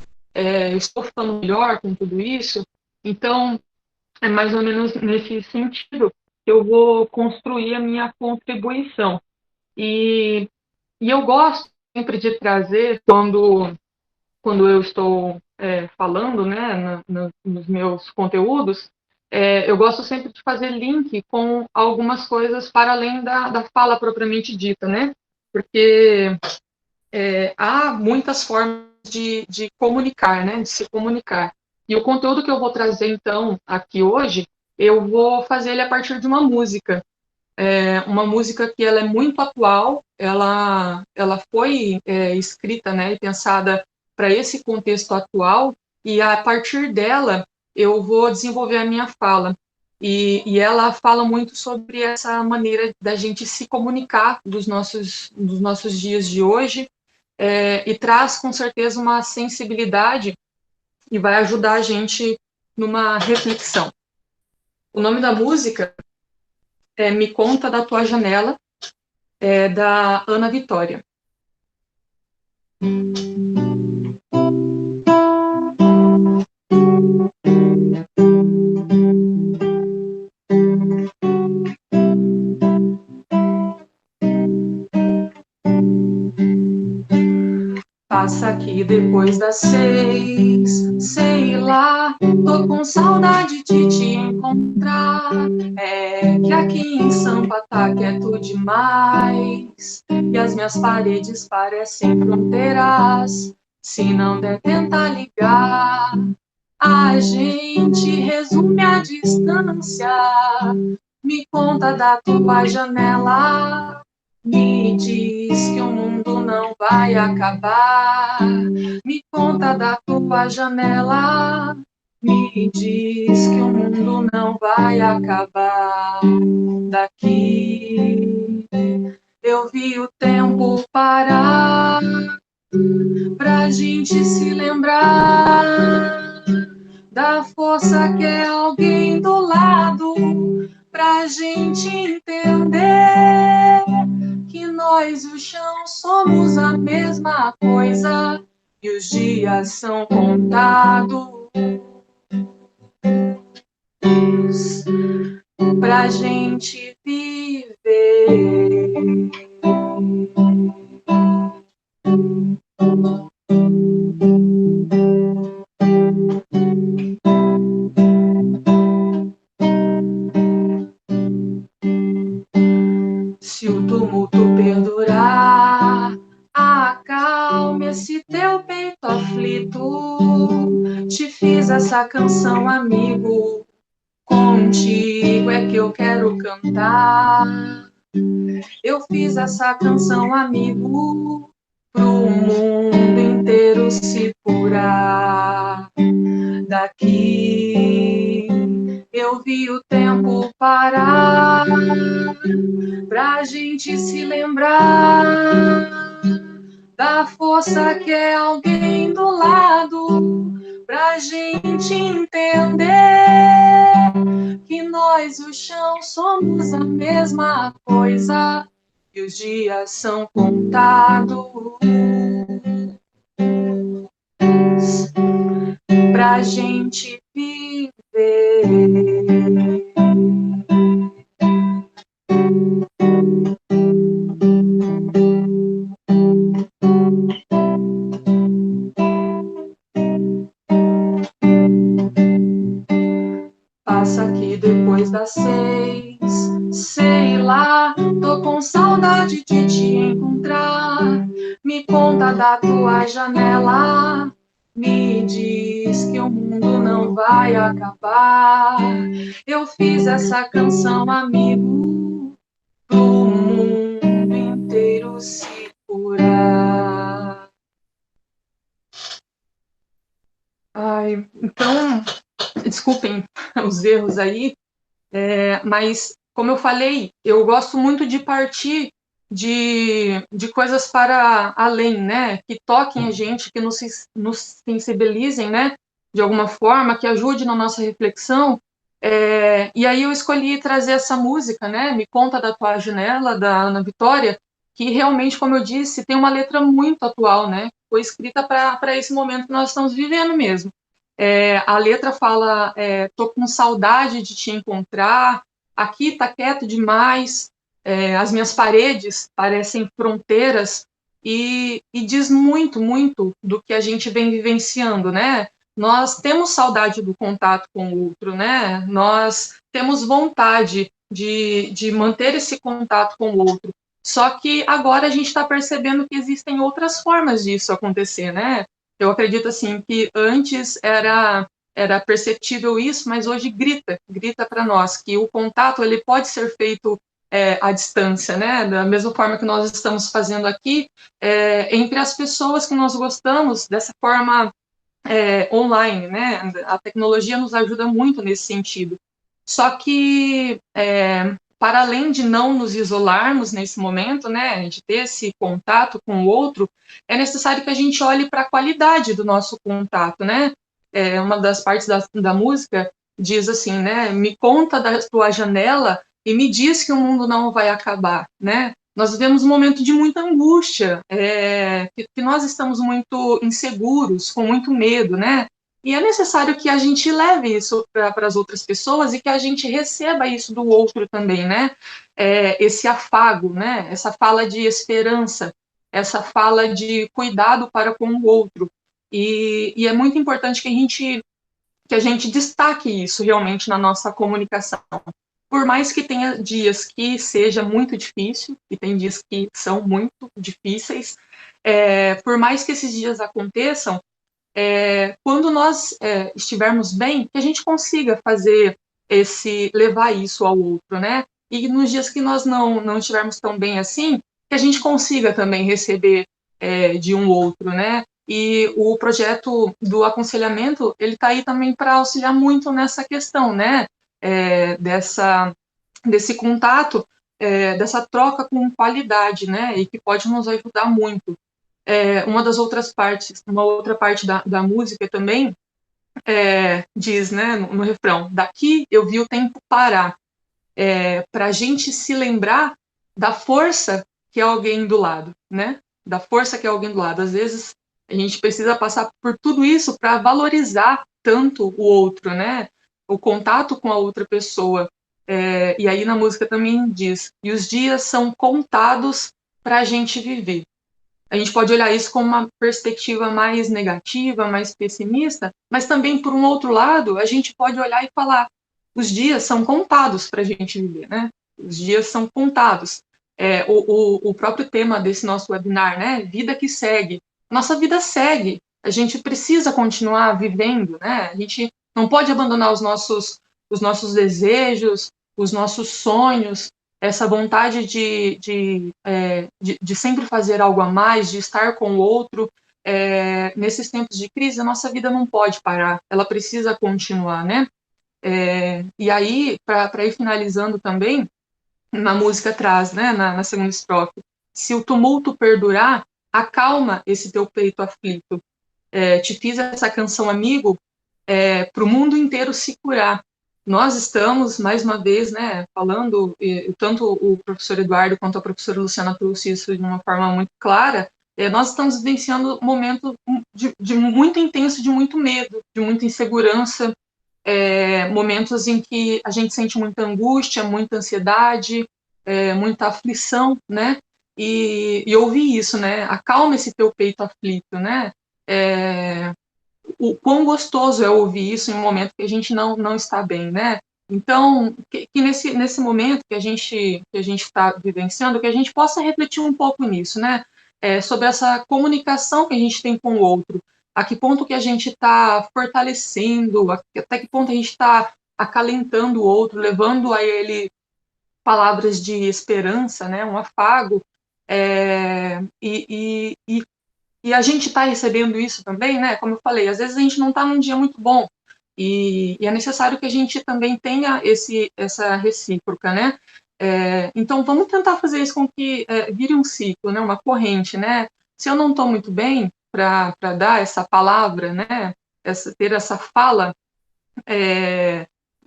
estou ficando melhor com tudo isso. Então, é mais ou menos nesse sentido que eu vou construir a minha contribuição. E, e eu gosto sempre de trazer, quando eu estou falando, né, nos meus conteúdos, eu gosto sempre de fazer link com algumas coisas para além da fala propriamente dita, né? Porque há muitas formas de comunicar, né? De se comunicar. E o conteúdo que eu vou trazer, então, aqui hoje, eu vou fazer ele a partir de uma música que ela é muito atual, ela foi escrita, né, e pensada para esse contexto atual, e a partir dela eu vou desenvolver a minha fala. E ela fala muito sobre essa maneira da gente se comunicar dos nossos dias de hoje, e traz com certeza uma sensibilidade e vai ajudar a gente numa reflexão. O nome da música é Me Conta da Tua Janela, da Ana Vitória. Passa aqui depois das 6, sei lá, tô com saudade de te encontrar. É que aqui em Sampa tá quieto demais, e as minhas paredes parecem fronteiras. Se não der, tenta ligar, a gente resume a distância. Me conta da tua janela, me diz que o mundo não vai acabar. Me conta da tua janela, me diz que o mundo não vai acabar. Daqui eu vi o tempo parar, pra gente se lembrar da força que é alguém do lado, pra gente entender que nós e o chão somos a mesma coisa e os dias são contados pra gente viver. Se o tumulto perdurar, acalme esse teu peito aflito. Te fiz essa canção, amigo, contigo é que eu quero cantar. Eu fiz essa canção, amigo, pro mundo inteiro se curar. Daqui eu vi o tempo parar, pra gente se lembrar da força que é alguém do lado, pra gente entender que nós e o chão somos a mesma coisa e os dias são contados pra gente viver. Passa aqui depois das 6, sei lá, tô com saudade de te encontrar. Me conta da tua janela, me diz que o mundo não vai acabar. Eu fiz essa canção, amigo, pro mundo inteiro se curar. Ai, então, desculpem os erros aí, mas, como eu falei, eu gosto muito de partir de coisas para além, né? Que toquem a gente, que nos sensibilizem, né? De alguma forma, que ajude na nossa reflexão. E aí eu escolhi trazer essa música, né? Me Conta da Tua Janela, da Ana Vitória, que realmente, como eu disse, tem uma letra muito atual, né? Foi escrita para esse momento que nós estamos vivendo mesmo. A letra fala: tô com saudade de te encontrar, aqui tá quieto demais, as minhas paredes parecem fronteiras, e diz muito, muito do que a gente vem vivenciando, né? Nós temos saudade do contato com o outro, né? Nós temos vontade de manter esse contato com o outro. Só que agora a gente está percebendo que existem outras formas disso acontecer, né? Eu acredito assim que antes era perceptível isso, mas hoje grita para nós que o contato ele pode ser feito à distância, né? Da mesma forma que nós estamos fazendo aqui, entre as pessoas que nós gostamos, dessa forma online, né? A tecnologia nos ajuda muito nesse sentido. Só que, para além de não nos isolarmos nesse momento, né, de ter esse contato com o outro, é necessário que a gente olhe para a qualidade do nosso contato, né? Uma das partes da música diz assim, né? Me conta da tua janela e me diz que o mundo não vai acabar, né? Nós vivemos um momento de muita angústia, que nós estamos muito inseguros, com muito medo, né? E é necessário que a gente leve isso para as outras pessoas e que a gente receba isso do outro também, né? Esse afago, né? Essa fala de esperança, essa fala de cuidado para com o outro. E é muito importante que a gente destaque isso realmente na nossa comunicação. Por mais que tenha dias que seja muito difícil, e tem dias que são muito difíceis, por mais que esses dias aconteçam, quando nós estivermos bem, que a gente consiga levar isso ao outro, né? E nos dias que nós não estivermos tão bem assim, que a gente consiga também receber de um outro, né? E o projeto do aconselhamento, ele está aí também para auxiliar muito nessa questão, né? Desse contato, dessa troca com qualidade, né? E que pode nos ajudar muito. Uma outra parte da música também diz, né, no refrão: daqui eu vi o tempo parar, para a gente se lembrar da força que é alguém do lado, né? Da força que é alguém do lado. Às vezes a gente precisa passar por tudo isso para valorizar tanto o outro, né? O contato com a outra pessoa. E aí na música também diz: e os dias são contados para a gente viver. A gente pode olhar isso com uma perspectiva mais negativa, mais pessimista, mas também, por um outro lado, a gente pode olhar e falar: os dias são contados para a gente viver, né? Os dias são contados. O próprio tema desse nosso webinar, né? Vida que segue. Nossa vida segue. A gente precisa continuar vivendo, né? A gente não pode abandonar os nossos desejos, os nossos sonhos, essa vontade de sempre fazer algo a mais, de estar com o outro. Nesses tempos de crise, a nossa vida não pode parar, ela precisa continuar, né? E aí, para ir finalizando também, na música traz, né, na segunda estrofe: se o tumulto perdurar, acalma esse teu peito aflito. Te fiz essa canção, amigo, para o mundo inteiro se curar. Nós estamos, mais uma vez, né, falando, tanto o professor Eduardo quanto a professora Luciana trouxe isso de uma forma muito clara, nós estamos vivenciando um momento de muito intenso, de muito medo, de muita insegurança, momentos em que a gente sente muita angústia, muita ansiedade, muita aflição, né? E ouvir isso, né? Acalma esse teu peito aflito, né? O quão gostoso é ouvir isso em um momento que a gente não está bem, né? Então, que nesse momento que a gente está vivenciando, que a gente possa refletir um pouco nisso, né? Sobre essa comunicação que a gente tem com o outro, a que ponto que a gente está fortalecendo, até que ponto a gente está acalentando o outro, levando a ele palavras de esperança, né? Um afago, e a gente está recebendo isso também, né? Como eu falei, às vezes a gente não está num dia muito bom, e é necessário que a gente também tenha essa recíproca, né? Então, vamos tentar fazer isso com que vire um ciclo, né? Uma corrente, né? Se eu não estou muito bem para dar essa palavra, né? Ter essa fala,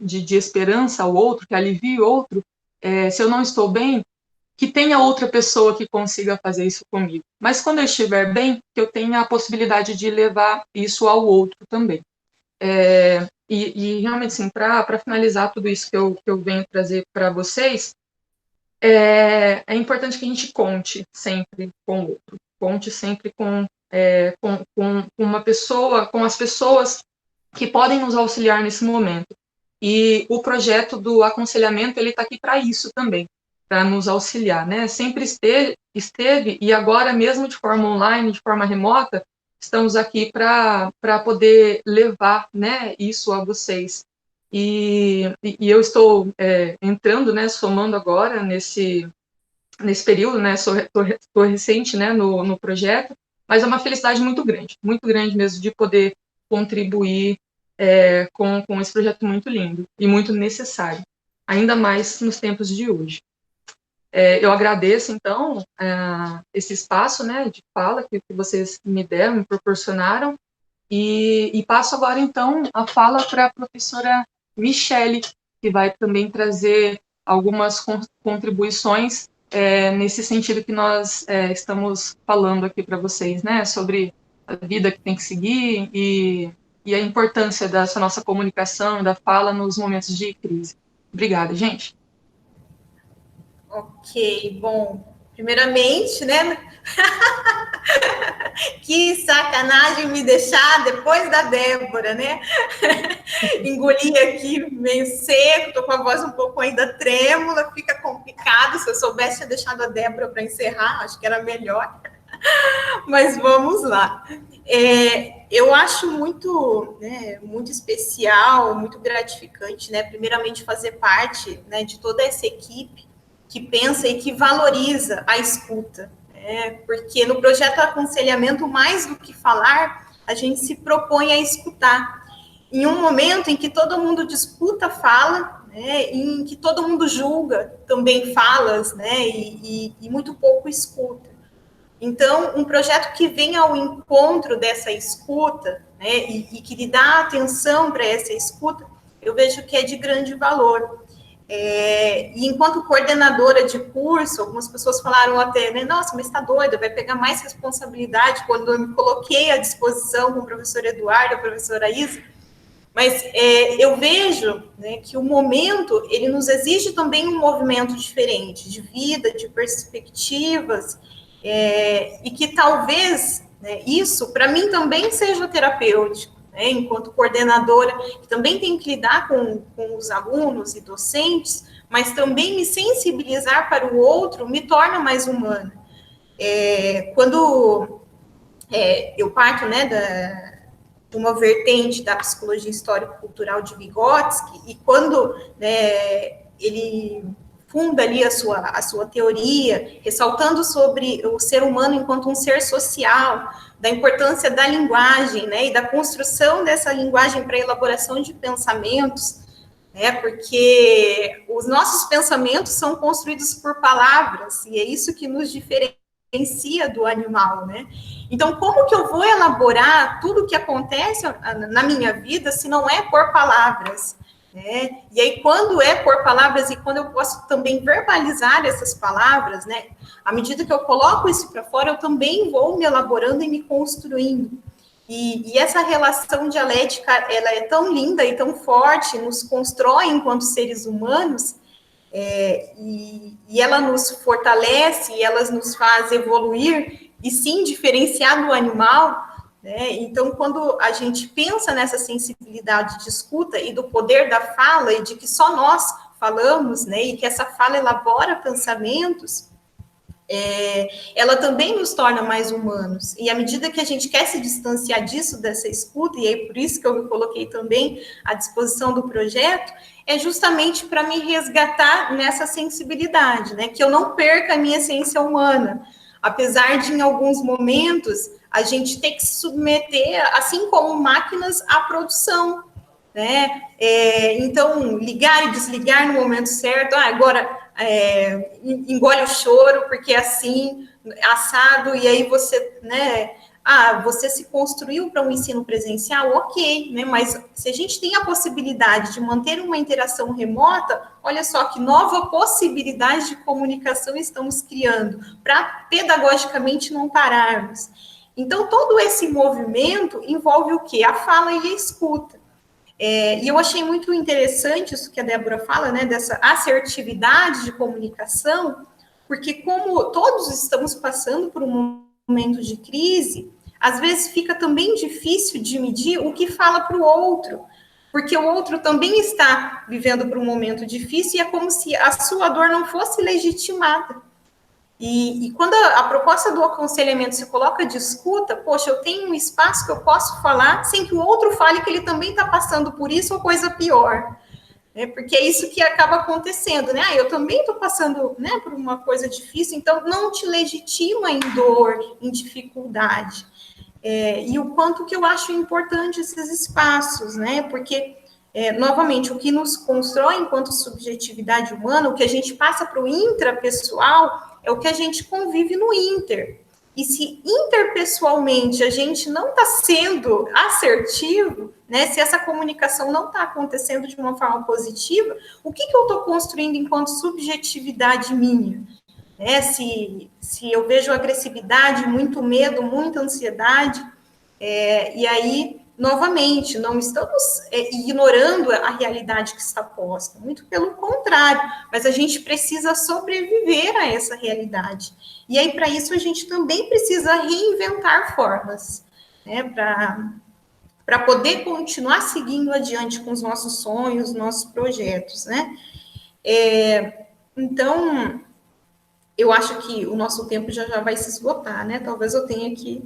de esperança ao outro, que alivie o outro, se eu não estou bem, que tenha outra pessoa que consiga fazer isso comigo. Mas quando eu estiver bem, que eu tenha a possibilidade de levar isso ao outro também. E realmente, assim, para finalizar tudo isso que eu venho trazer para vocês, é importante que a gente conte sempre com o outro, conte sempre com uma pessoa, com as pessoas que podem nos auxiliar nesse momento. E o projeto do aconselhamento, ele está aqui para isso também, para nos auxiliar, né? Sempre esteve, e agora mesmo de forma online, de forma remota, estamos aqui para poder levar, né, isso a vocês. E eu estou entrando, né, somando agora nesse período, né, estou recente, né, no projeto, mas é uma felicidade muito grande mesmo de poder contribuir com esse projeto muito lindo e muito necessário, ainda mais nos tempos de hoje. Eu agradeço, então, esse espaço, né, de fala que vocês me deram, me proporcionaram, e passo agora, então, a fala para a professora Michele, que vai também trazer algumas contribuições nesse sentido que nós estamos falando aqui para vocês, né, sobre a vida que tem que seguir e a importância dessa nossa comunicação, da fala nos momentos de crise. Obrigada, gente. Ok, bom, primeiramente, né, que sacanagem me deixar depois da Débora, né, engoli aqui meio seco, tô com a voz um pouco ainda trêmula, fica complicado, se eu soubesse tinha deixado a Débora para encerrar, acho que era melhor, mas vamos lá. Eu acho muito, né, muito especial, muito gratificante, né, primeiramente fazer parte, né, de toda essa equipe que pensa e que valoriza a escuta, porque no projeto Aconselhamento, mais do que falar, a gente se propõe a escutar. Em um momento em que todo mundo disputa fala, né, em que todo mundo julga também falas, né, e muito pouco escuta. Então, um projeto que vem ao encontro dessa escuta, né, e que lhe dá atenção para essa escuta, eu vejo que é de grande valor. E enquanto coordenadora de curso, algumas pessoas falaram até, né, nossa, mas está doida, vai pegar mais responsabilidade quando eu me coloquei à disposição com o professor Eduardo, a professora Isa, mas eu vejo, né, que o momento, ele nos exige também um movimento diferente, de vida, de perspectivas, e que talvez, né, isso, para mim, também seja terapêutico. Enquanto coordenadora, que também tem que lidar com os alunos e docentes, mas também me sensibilizar para o outro me torna mais humana. Quando eu parto, né, de uma vertente da psicologia histórico-cultural de Vygotsky, e quando, né, ele funda ali a sua teoria, ressaltando sobre o ser humano enquanto um ser social, da importância da linguagem, né, e da construção dessa linguagem para a elaboração de pensamentos, né, porque os nossos pensamentos são construídos por palavras, e é isso que nos diferencia do animal, né? Então, como que eu vou elaborar tudo o que acontece na minha vida se não é por palavras? E aí, quando é por palavras e quando eu posso também verbalizar essas palavras, né, à medida que eu coloco isso para fora, eu também vou me elaborando e me construindo. E essa relação dialética, ela é tão linda e tão forte, nos constrói enquanto seres humanos, e ela nos fortalece, e ela nos faz evoluir, e sim, diferenciar do animal, né? Então, quando a gente pensa nessa sensibilidade de escuta e do poder da fala, e de que só nós falamos, né, e que essa fala elabora pensamentos, ela também nos torna mais humanos. E à medida que a gente quer se distanciar disso, dessa escuta, e é por isso que eu me coloquei também à disposição do projeto, é justamente para me resgatar nessa sensibilidade, né, que eu não perca a minha essência humana, apesar de, em alguns momentos, a gente ter que se submeter, assim como máquinas, à produção, né? Então, ligar e desligar no momento certo, agora engole o choro, porque é assim, assado, e aí você, né? você se construiu para um ensino presencial, ok, né? Mas se a gente tem a possibilidade de manter uma interação remota, olha só que nova possibilidade de comunicação estamos criando, para pedagogicamente não pararmos. Então, todo esse movimento envolve o quê? A fala e a escuta. E eu achei muito interessante isso que a Débora fala, né, dessa assertividade de comunicação, porque como todos estamos passando por um momento de crise, às vezes fica também difícil de medir o que fala para o outro, porque o outro também está vivendo por um momento difícil e é como se a sua dor não fosse legitimada. E quando a proposta do aconselhamento se coloca de escuta, poxa, eu tenho um espaço que eu posso falar sem que o outro fale que ele também está passando por isso ou coisa pior. Porque é isso que acaba acontecendo, né? Eu também estou passando, né, por uma coisa difícil, então não te legitima em dor, em dificuldade. E o quanto que eu acho importante esses espaços, né? Porque, novamente, o que nos constrói enquanto subjetividade humana, o que a gente passa para o intrapessoal, é o que a gente convive no inter. E se interpessoalmente a gente não está sendo assertivo, né, se essa comunicação não está acontecendo de uma forma positiva, o que eu estou construindo enquanto subjetividade minha? Se eu vejo agressividade, muito medo, muita ansiedade, e aí, novamente, não estamos ignorando a realidade que está posta, muito pelo contrário, mas a gente precisa sobreviver a essa realidade. E aí, para isso, a gente também precisa reinventar formas, né, para poder continuar seguindo adiante com os nossos sonhos, nossos projetos, né? Então, eu acho que o nosso tempo já vai se esgotar, né? Talvez eu tenha que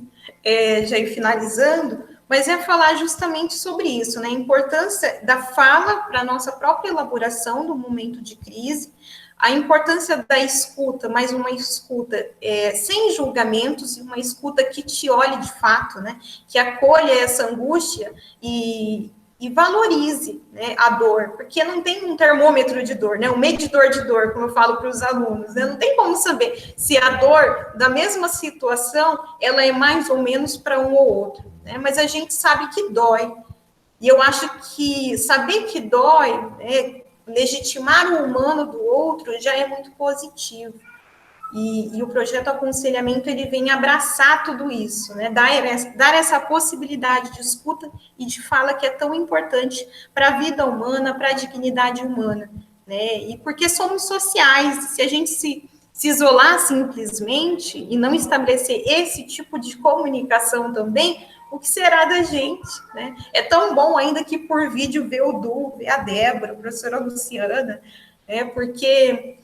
já ir finalizando, mas falar justamente sobre isso, né? A importância da fala para a nossa própria elaboração do momento de crise, a importância da escuta, mas uma escuta sem julgamentos, e uma escuta que te olhe de fato, né? Que acolha essa angústia e valorize, né, a dor, porque não tem um termômetro de dor, né, um medidor de dor, como eu falo para os alunos, né, não tem como saber se a dor da mesma situação, ela é mais ou menos para um ou outro, né, mas a gente sabe que dói, e eu acho que saber que dói, né, legitimar o humano do outro já é muito positivo. E o projeto aconselhamento, ele vem abraçar tudo isso, né? Dar essa possibilidade de escuta e de fala que é tão importante para a vida humana, para a dignidade humana, né? E porque somos sociais, se a gente se isolar simplesmente e não estabelecer esse tipo de comunicação também, o que será da gente, né? É tão bom ainda que por vídeo ver o Du, ver a Débora, a professora Luciana, né? Porque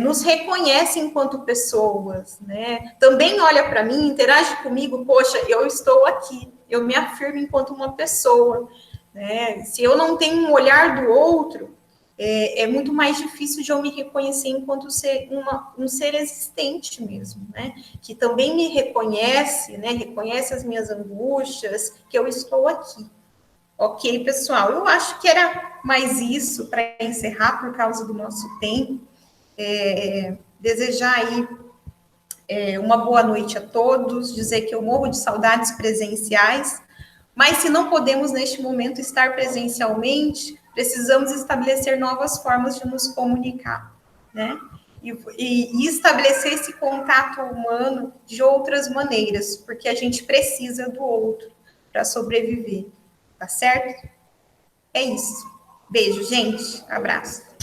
nos reconhece enquanto pessoas, né? Também olha para mim, interage comigo, poxa, eu estou aqui, eu me afirmo enquanto uma pessoa, né? Se eu não tenho um olhar do outro, é muito mais difícil de eu me reconhecer enquanto um ser existente mesmo, né? Que também me reconhece, né? Reconhece as minhas angústias, que eu estou aqui. Ok, pessoal, eu acho que era mais isso para encerrar por causa do nosso tempo. Desejar aí uma boa noite a todos, dizer que eu morro de saudades presenciais, mas se não podemos neste momento estar presencialmente, precisamos estabelecer novas formas de nos comunicar, né? E estabelecer esse contato humano de outras maneiras, porque a gente precisa do outro para sobreviver, tá certo? É isso. Beijo, gente. Abraço.